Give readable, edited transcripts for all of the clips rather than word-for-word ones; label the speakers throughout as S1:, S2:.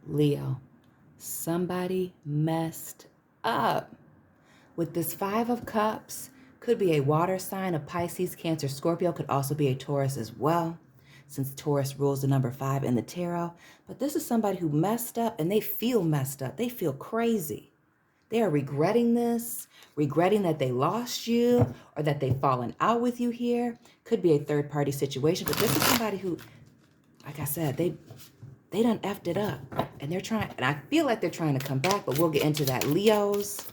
S1: Leo, somebody messed up. With this Five of Cups, could be a water sign, a Pisces, Cancer, Scorpio, could also be a Taurus as well, since Taurus rules the number 5 in the tarot. But this is somebody who messed up and they feel messed up. They feel crazy. They are regretting this, regretting that they lost you or that they've fallen out with you here. Could be a third-party situation, but this is somebody who, like I said, they done effed it up. And they're trying, and I feel like they're trying to come back, but we'll get into that. Leos,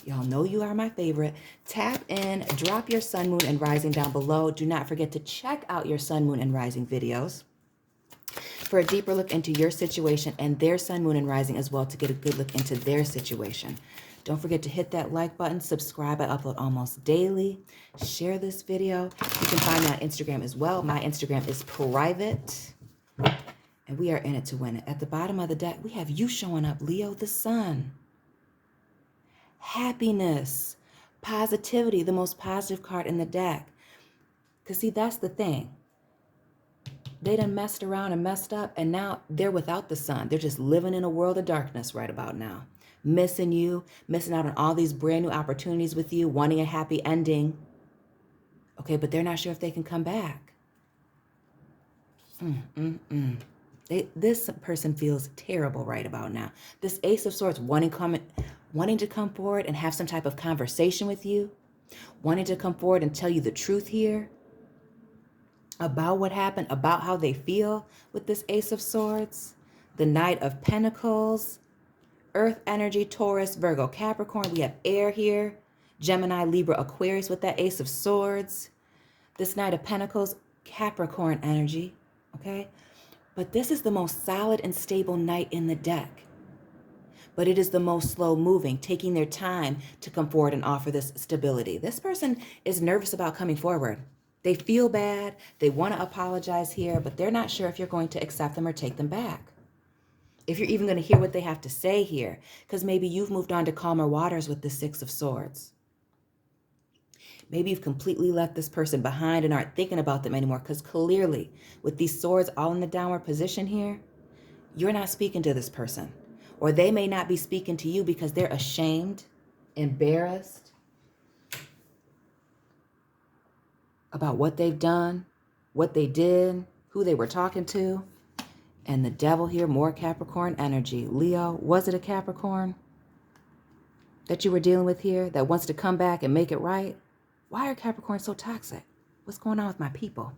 S1: y'all know you are my favorite. Tap in, drop your sun, moon, and rising down below. Do not forget to check out your sun, moon, and rising videos for a deeper look into your situation and their sun, moon, and rising as well to get a good look into their situation. Don't forget to hit that like button, subscribe. I upload almost daily. Share this video. You can find me on Instagram as well. My Instagram is private. And we are in it to win it. At the bottom of the deck, we have you showing up, Leo, the sun. Happiness, positivity, the most positive card in the deck. Because see, that's the thing. They done messed around and messed up, and now they're without the sun. They're just living in a world of darkness right about now. Missing you, missing out on all these brand new opportunities with you, wanting a happy ending. Okay, but they're not sure if they can come back. This person feels terrible right about now. This Ace of Swords wanting to come forward and have some type of conversation with you, wanting to come forward and tell you the truth here about what happened, about how they feel with this Ace of Swords, the Knight of Pentacles, Earth energy, Taurus, Virgo, Capricorn. We have air here, Gemini, Libra, Aquarius with that Ace of Swords. This Knight of Pentacles, Capricorn energy, okay? But this is the most solid and stable knight in the deck. But it is the most slow moving, taking their time to come forward and offer this stability. This person is nervous about coming forward. They feel bad. They want to apologize here, but they're not sure if you're going to accept them or take them back. If you're even going to hear what they have to say here, because maybe you've moved on to calmer waters with the Six of Swords. Maybe you've completely left this person behind and aren't thinking about them anymore, because clearly with these swords all in the downward position here, you're not speaking to this person. Or they may not be speaking to you because they're ashamed, embarrassed about what they've done, what they did, who they were talking to. And the devil here, more Capricorn energy. Leo, was it a Capricorn that you were dealing with here that wants to come back and make it right? Why are Capricorns so toxic? What's going on with my people?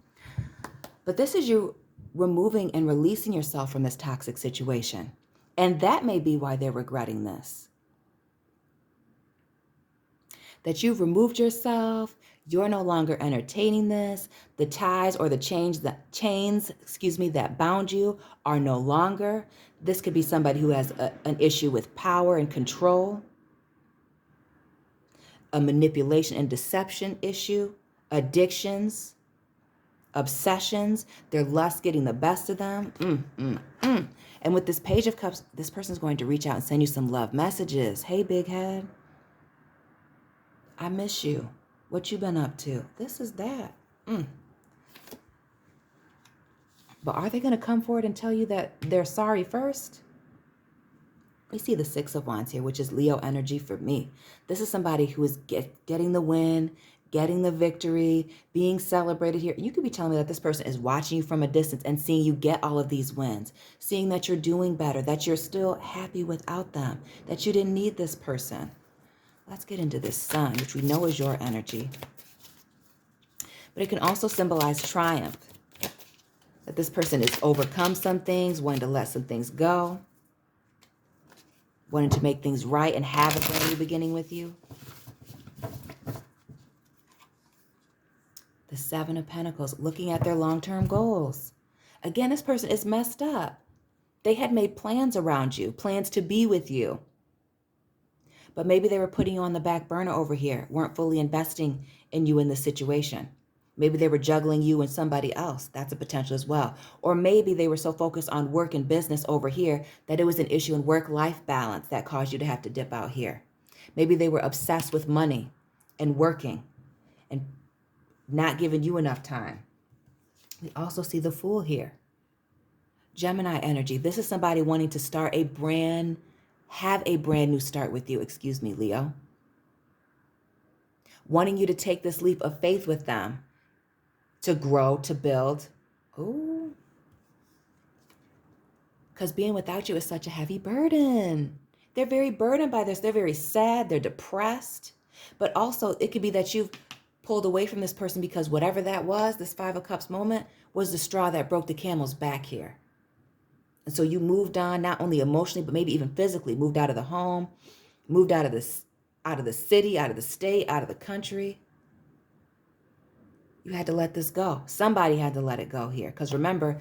S1: But this is you removing and releasing yourself from this toxic situation. And that may be why they're regretting this. That you've removed yourself, you're no longer entertaining this. The ties or the chains that bound you are no longer. This could be somebody who has an issue with power and control, a manipulation and deception issue, addictions, obsessions, their lust getting the best of them. And with this Page of Cups, this person's going to reach out and send you some love messages. Hey, big head, I miss you. What you been up to? This is that. But are they going to come forward and tell you that they're sorry first? We see the Six of Wands here, which is Leo energy for me. This is somebody who is getting the win, getting the victory, being celebrated here. You could be telling me that this person is watching you from a distance and seeing you get all of these wins, seeing that you're doing better, that you're still happy without them, that you didn't need this person. Let's get into this Sun, which we know is your energy. But it can also symbolize triumph, that this person has overcome some things, wanting to let some things go, wanting to make things right and have a brand new beginning with you. The Seven of Pentacles, looking at their long-term goals. Again, this person is messed up. They had made plans around you, plans to be with you. But maybe they were putting you on the back burner over here, weren't fully investing in you in this situation. Maybe they were juggling you and somebody else. That's a potential as well. Or maybe they were so focused on work and business over here that it was an issue in work-life balance that caused you to have to dip out here. Maybe they were obsessed with money and working and not giving you enough time. We also see the Fool here. Gemini energy. This is somebody wanting to have a brand new start with you. Excuse me, Leo. Wanting you to take this leap of faith with them, to grow, to build. Ooh. Because being without you is such a heavy burden. They're very burdened by this. They're very sad. They're depressed. But also, it could be that you've pulled away from this person because whatever that was, this Five of Cups moment, was the straw that broke the camel's back here. And so you moved on, not only emotionally, but maybe even physically, moved out of the home, moved out of the city, out of the state, out of the country. You had to let this go. Somebody had to let it go here. Because remember,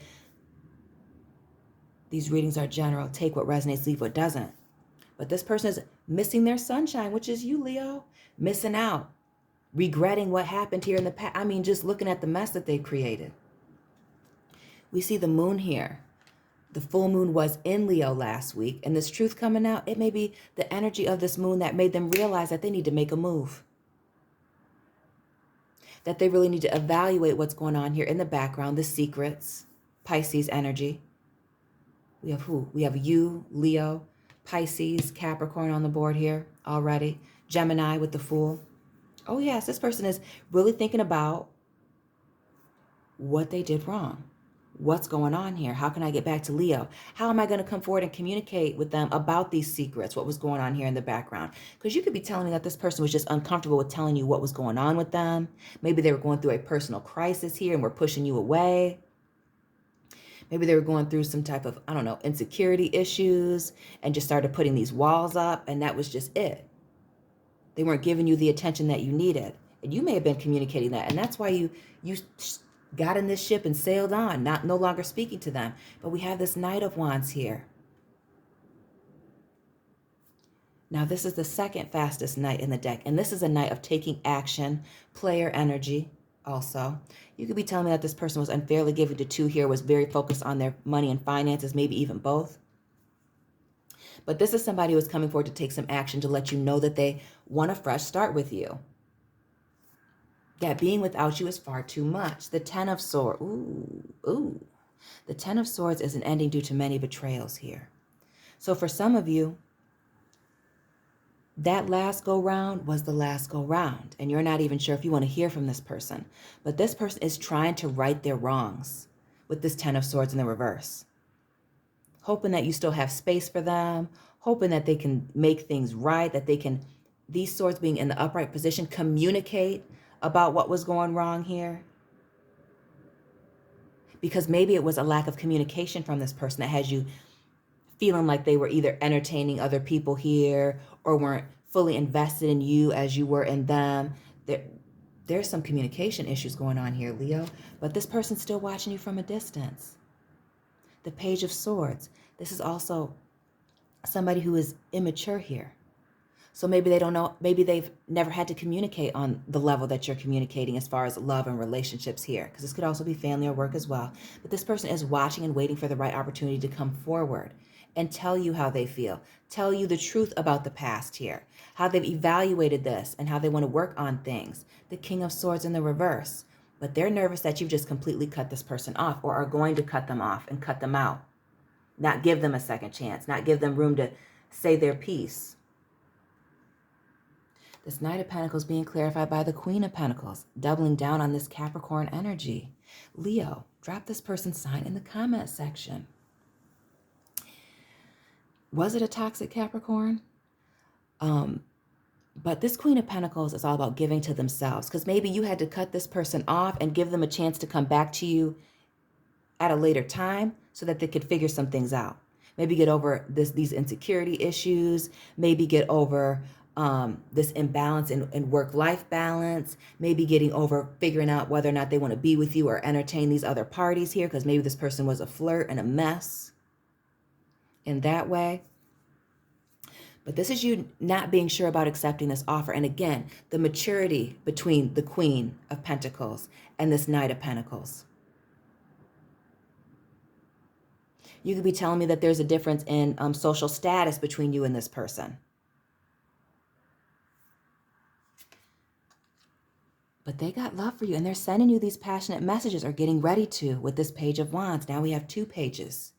S1: these readings are general. Take what resonates, leave what doesn't. But this person is missing their sunshine, which is you, Leo. Missing out. Regretting what happened here in the past. I mean, just looking at the mess that they've created. We see the moon here. The full moon was in Leo last week. And this truth coming out, it may be the energy of this moon that made them realize that they need to make a move. That they really need to evaluate what's going on here in the background, the secrets, Pisces energy. We have who? We have you, Leo, Pisces, Capricorn on the board here already. Gemini with the Fool. Oh yes, this person is really thinking about what they did wrong. What's going on here? How can I get back to Leo? How am I going to come forward and communicate with them about these secrets, what was going on here in the background? Because you could be telling me that this person was just uncomfortable with telling you what was going on with them. Maybe they were going through a personal crisis here and were pushing you away. Maybe they were going through some type of, I don't know, insecurity issues and just started putting these walls up, and that was just it. They weren't giving you the attention that you needed. And you may have been communicating that. And that's why you got in this ship and sailed on, no longer speaking to them. But we have this Knight of Wands here. Now, this is the second fastest knight in the deck. And this is a knight of taking action, player energy also. You could be telling me that this person was unfairly given to two here, was very focused on their money and finances, maybe even both. But this is somebody who is coming forward to take some action to let you know that they want a fresh start with you. That being without you is far too much. The Ten of Swords. Ooh. The Ten of Swords is an ending due to many betrayals here. So for some of you, that last go round was the last go round. And you're not even sure if you want to hear from this person. But this person is trying to right their wrongs with this Ten of Swords in the reverse. Hoping that you still have space for them. Hoping that they can make things right. That they can, these swords being in the upright position, communicate about what was going wrong here. Because maybe it was a lack of communication from this person that has you feeling like they were either entertaining other people here or weren't fully invested in you as you were in them. There's some communication issues going on here, Leo. But this person's still watching you from a distance. The Page of Swords. This is also somebody who is immature here. So maybe they don't know, maybe they've never had to communicate on the level that you're communicating as far as love and relationships here. Because this could also be family or work as well. But this person is watching and waiting for the right opportunity to come forward and tell you how they feel. Tell you the truth about the past here. How they've evaluated this and how they want to work on things. The King of Swords in the reverse. But they're nervous that you've just completely cut this person off or are going to cut them off and cut them out. Not give them a second chance. Not give them room to say their piece. This Knight of Pentacles being clarified by the Queen of Pentacles, doubling down on this Capricorn energy. Leo, drop this person's sign in the comment section. Was it a toxic Capricorn? But this Queen of Pentacles is all about giving to themselves, because maybe you had to cut this person off and give them a chance to come back to you at a later time so that they could figure some things out. Maybe get over these insecurity issues, maybe get over this imbalance in work-life balance, maybe getting over figuring out whether or not they want to be with you or entertain these other parties here, because maybe this person was a flirt and a mess in that way. But this is you not being sure about accepting this offer. And again, the maturity between the Queen of Pentacles and this Knight of Pentacles. You could be telling me that there's a difference in social status between you and this person. But they got love for you, and they're sending you these passionate messages, or getting ready to, with this Page of Wands. Now we have two pages.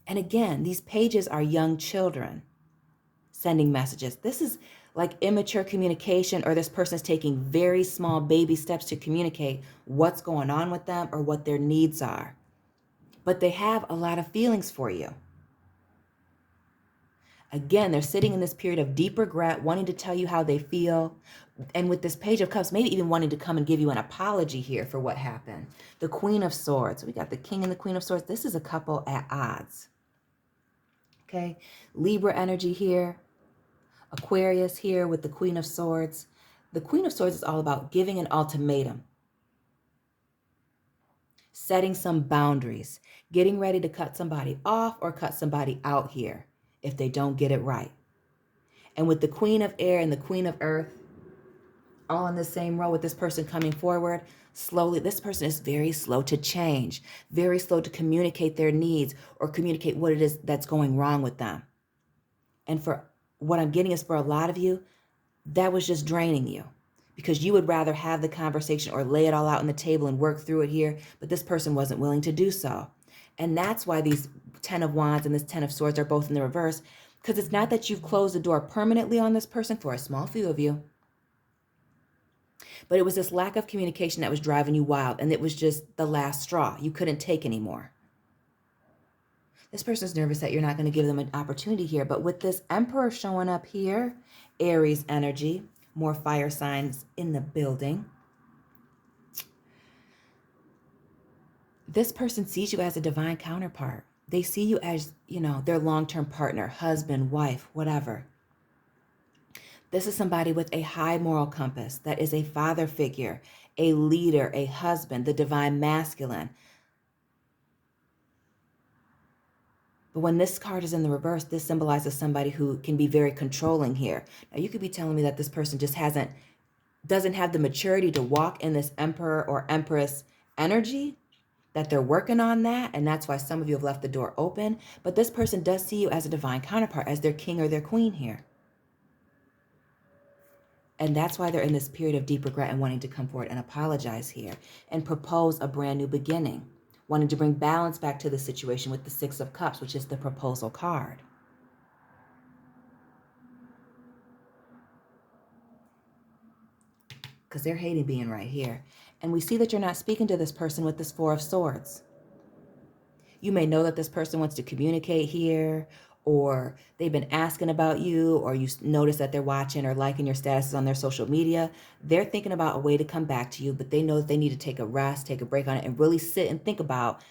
S1: And again, these pages are young children sending messages. This is like immature communication, or this person is taking very small baby steps to communicate what's going on with them or what their needs are. But they have a lot of feelings for you. Again, they're sitting in this period of deep regret, wanting to tell you how they feel. And with this Page of Cups, maybe even wanting to come and give you an apology here for what happened. The Queen of Swords. We got the King and the Queen of Swords. This is a couple at odds. Okay. Libra energy here. Aquarius here with the Queen of Swords. The Queen of Swords is all about giving an ultimatum, setting some boundaries, getting ready to cut somebody off or cut somebody out here if they don't get it right. And with the Queen of Air and the Queen of Earth all in the same row with this person coming forward, slowly, this person is very slow to change, very slow to communicate their needs or communicate what it is that's going wrong with them. And for what I'm getting is, for a lot of you, that was just draining you, because you would rather have the conversation or lay it all out on the table and work through it here, but this person wasn't willing to do so. And that's why these 10 of Wands and this 10 of Swords are both in the reverse, because it's not that you've closed the door permanently on this person, for a small few of you, but it was this lack of communication that was driving you wild, and it was just the last straw. You couldn't take anymore. This person's nervous that you're not going to give them an opportunity here, but with this Emperor showing up here, Aries energy, more fire signs in the building. This person sees you as a divine counterpart. They see you as, their long-term partner, husband, wife, whatever. This is somebody with a high moral compass that is a father figure, a leader, a husband, the divine masculine. But when this card is in the reverse, this symbolizes somebody who can be very controlling here. Now, you could be telling me that this person just doesn't have the maturity to walk in this Emperor or Empress energy, that they're working on that, and that's why some of you have left the door open. But this person does see you as a divine counterpart, as their king or their queen here. And that's why they're in this period of deep regret and wanting to come forward and apologize here and propose a brand new beginning, wanting to bring balance back to the situation with the Six of Cups, which is the proposal card. Because they're hating being right here. And we see that you're not speaking to this person with this Four of Swords. You may know that this person wants to communicate here, or they've been asking about you, or you notice that they're watching or liking your statuses on their social media. They're thinking about a way to come back to you, but they know that they need to take a rest, take a break on it, and really sit and think about,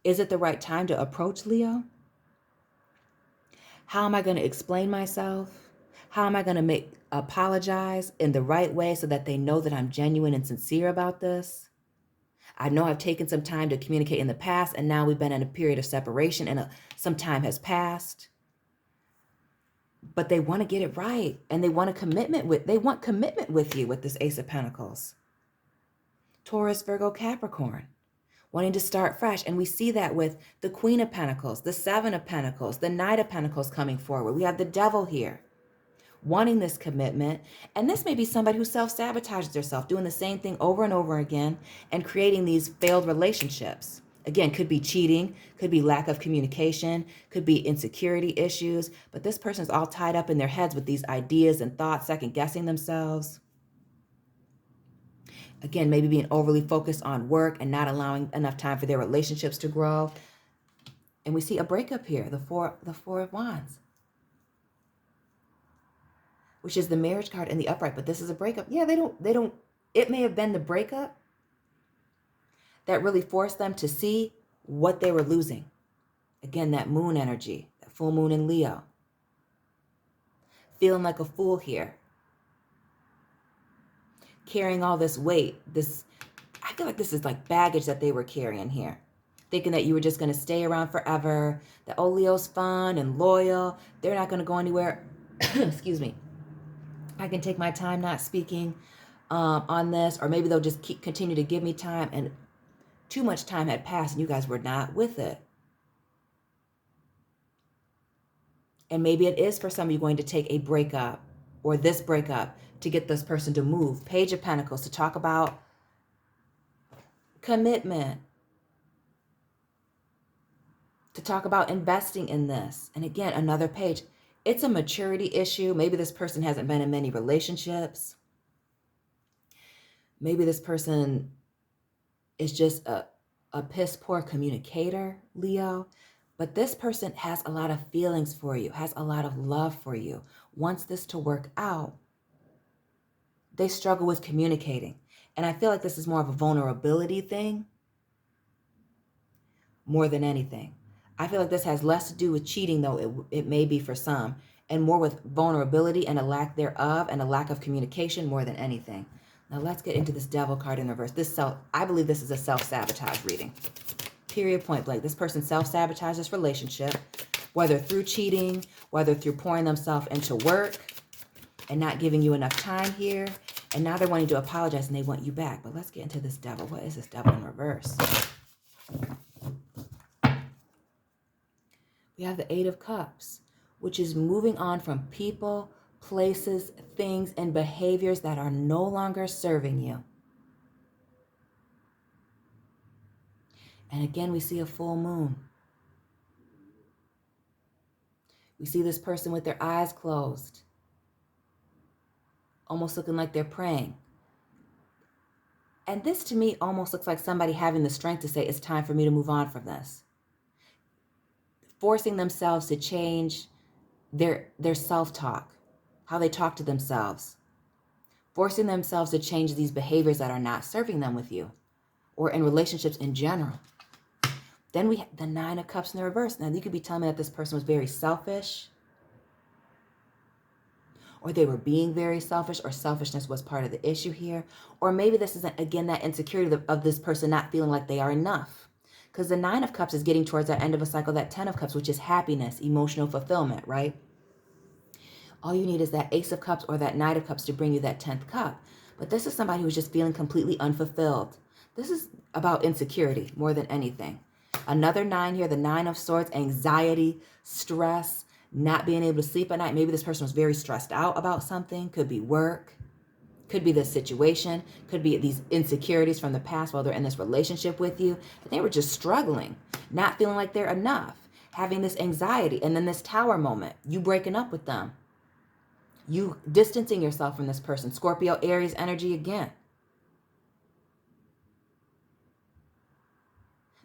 S1: is it the right time to approach Leo? How am I going to explain myself? How am I going to apologize in the right way so that they know that I'm genuine and sincere about this? I know I've taken some time to communicate in the past, and now we've been in a period of separation and some time has passed. But they want to get it right, and they want commitment with you with this Ace of Pentacles. Taurus, Virgo, Capricorn, wanting to start fresh. And we see that with the Queen of Pentacles, the Seven of Pentacles, the Knight of Pentacles coming forward. We have the Devil here, wanting this commitment. And this may be somebody who self-sabotages themselves, doing the same thing over and over again and creating these failed relationships. Again, could be cheating, could be lack of communication, could be insecurity issues, but this person's all tied up in their heads with these ideas and thoughts, second-guessing themselves. Again, maybe being overly focused on work and not allowing enough time for their relationships to grow. And we see a breakup here, the Four of Wands, which is the marriage card in the upright, but this is a breakup. Yeah, it may have been the breakup that really forced them to see what they were losing. Again, that moon energy, that full moon in Leo. Feeling like a fool here. Carrying all this weight, I feel like this is like baggage that they were carrying here. Thinking that you were just going to stay around forever, that, oh, Leo's fun and loyal, they're not going to go anywhere. Excuse me. I can take my time not speaking on this, or maybe they'll just continue to give me time, and too much time had passed and you guys were not with it. And maybe it is for some of you going to take a breakup or this breakup to get this person to move. Page of Pentacles, to talk about commitment. to talk about investing in this. And again, another page. It's a maturity issue. Maybe this person hasn't been in many relationships. Maybe this person is just a piss poor communicator, Leo. But this person has a lot of feelings for you, has a lot of love for you, wants this to work out. They struggle with communicating. And I feel like this is more of a vulnerability thing more than anything. I feel like this has less to do with cheating, though it may be for some, and more with vulnerability and a lack thereof and a lack of communication more than anything. Now let's get into this devil card in reverse. I believe this is a self-sabotage reading. Period, point blank. This person self-sabotaged this relationship, whether through cheating, whether through pouring themselves into work and not giving you enough time here. And now they're wanting to apologize and they want you back. But let's get into this devil. What is this devil in reverse? We have the Eight of Cups, which is moving on from people, places, things, and behaviors that are no longer serving you. And again, we see a full moon. We see this person with their eyes closed, almost looking like they're praying. And this to me almost looks like somebody having the strength to say, it's time for me to move on from this. Forcing themselves to change their self-talk, how they talk to themselves. Forcing themselves to change these behaviors that are not serving them with you or in relationships in general. Then we have the Nine of Cups in the reverse. Now, you could be telling me that this person was very selfish, or they were being very selfish, or selfishness was part of the issue here. Or maybe this isn't, again, that insecurity of this person not feeling like they are enough. Because the Nine of Cups is getting towards that end of a cycle, that 10 of Cups, which is happiness, emotional fulfillment, right? All you need is that Ace of Cups or that Knight of Cups to bring you that 10th cup. But this is somebody who's just feeling completely unfulfilled. This is about insecurity more than anything. Another 9 here, the 9 of Swords, anxiety, stress, not being able to sleep at night. Maybe this person was very stressed out about something. Could be work. Could be the situation. Could be these insecurities from the past while they're in this relationship with you. And they were just struggling, not feeling like they're enough, having this anxiety. And then this Tower moment, you breaking up with them. You distancing yourself from this person. Scorpio, Aries energy again.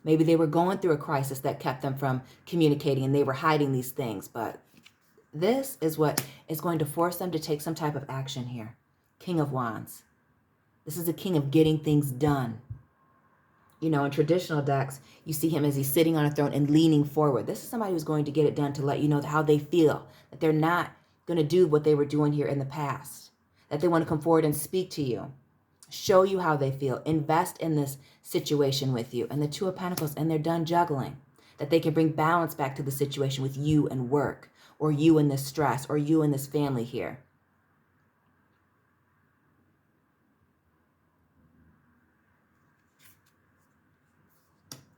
S1: Maybe they were going through a crisis that kept them from communicating and they were hiding these things. But this is what is going to force them to take some type of action here. King of Wands. This is the king of getting things done. You know, in traditional decks, you see him as he's sitting on a throne and leaning forward. This is somebody who's going to get it done to let you know how they feel. That they're not going to do what they were doing here in the past. That they want to come forward and speak to you. Show you how they feel. Invest in this situation with you. And the Two of Pentacles, and they're done juggling. That they can bring balance back to the situation with you and work. Or you and this stress. Or you and this family here.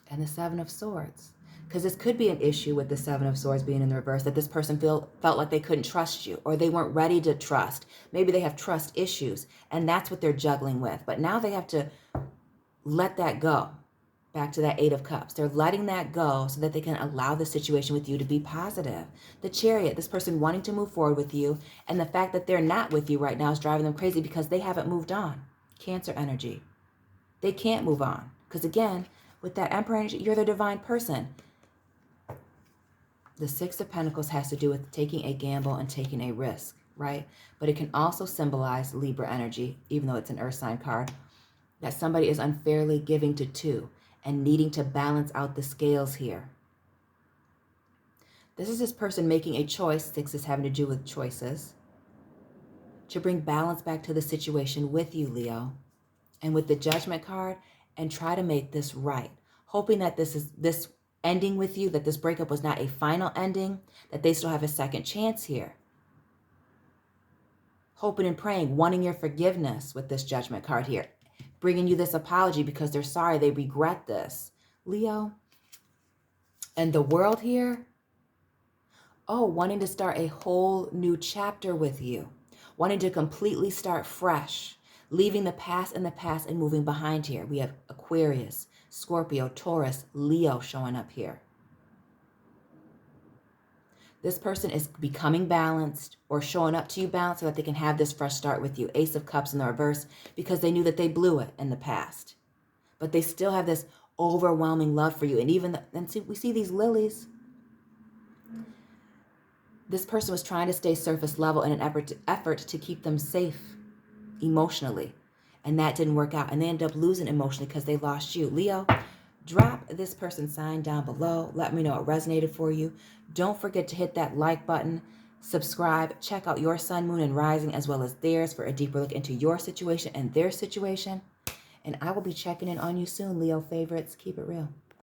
S1: And the Seven of Swords. Because this could be an issue with the Seven of Swords being in the reverse, that this person felt like they couldn't trust you, or they weren't ready to trust. Maybe they have trust issues, and that's what they're juggling with. But now they have to let that go. Back to that Eight of Cups. They're letting that go so that they can allow the situation with you to be positive. The Chariot, this person wanting to move forward with you, and the fact that they're not with you right now is driving them crazy because they haven't moved on. Cancer energy. They can't move on. Because again, with that Emperor energy, you're the divine person. The Six of Pentacles has to do with taking a gamble and taking a risk, right? But it can also symbolize Libra energy, even though it's an earth sign card, that somebody is unfairly giving to two and needing to balance out the scales here. This is this person making a choice, Six is having to do with choices, to bring balance back to the situation with you, Leo. And with the Judgment card, and try to make this right. Hoping that this ending with you, that this breakup was not a final ending, that they still have a second chance here. Hoping and praying, wanting your forgiveness with this Judgment card here. Bringing you this apology because they're sorry, they regret this. Leo. And the World here. Oh, wanting to start a whole new chapter with you. Wanting to completely start fresh. Leaving the past in the past and moving behind here. We have Aquarius, Scorpio, Taurus, Leo showing up here. This person is becoming balanced or showing up to you balanced so that they can have this fresh start with you. Ace of Cups in the reverse, because they knew that they blew it in the past. But they still have this overwhelming love for you. And even, we see these lilies. This person was trying to stay surface level in an effort to keep them safe emotionally. And that didn't work out. And they ended up losing emotionally because they lost you. Leo, drop this person's sign down below. Let me know it resonated for you. Don't forget to hit that like button, subscribe, check out your sun, moon, and rising as well as theirs for a deeper look into your situation and their situation. And I will be checking in on you soon, Leo favorites. Keep it real.